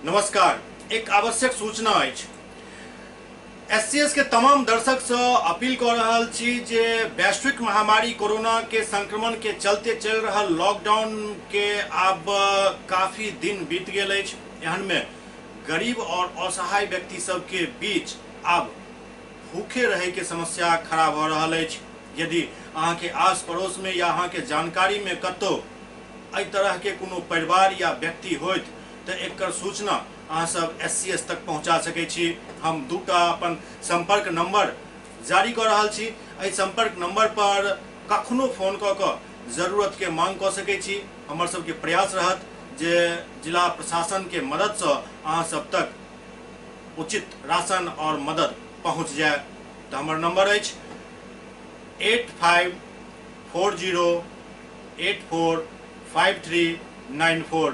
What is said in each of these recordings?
नमस्कार। एक आवश्यक सूचना अछि। एससीएस के तमाम दर्शक से अपील कर रहल छी जे वैश्विक महामारी कोरोना के संक्रमण के चलते चल रहा लॉकडाउन के अब काफी दिन बीत गेल अछि। एहन में गरीब और असहाय व्यक्ति सब के बीच अब भूखे रहे के समस्या खड़ा भ रहल अछि। यदि अहाँ के आस पड़ोस में या अहाँ के जानकारी में कतौ एहि तरह के कोनो परिवार या व्यक्ति होइत तो एकर सूचना अहाँ सब एससीएस तक पहुंचा सकै छी। हम दूटा अपन संपर्क नंबर जारी कर रहल छी। एहि संपर्क नंबर पर कखनो फोन क के जरूरत के मांग क सकै छी। हमर सबके प्रयास रहत जे जिला प्रशासन के मदद से अहाँ सब तक उचित राशन और मदद पहुंच जाए। तो हमर नंबर अछि 8540845394।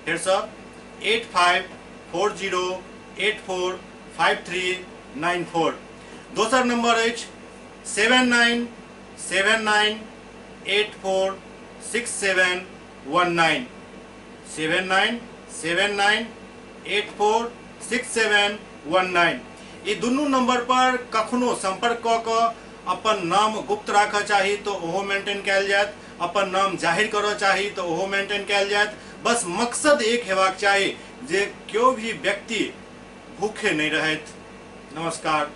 फिर से 8540845394। दोसर नंबर अछि 7979846719 7979846719। ये दुनू नंबर पर कखनो संपर्क क के अपन नाम गुप्त राखऽ चाही तो ओहो मेंटेन कैल जायत, अपन नाम जाहिर करऽ चाही तो ओहो मेंटेन कैल जायत। बस मकसद एक हेबाक चाही जे क्यों भी व्यक्ति भूखे नहीं रहत। नमस्कार।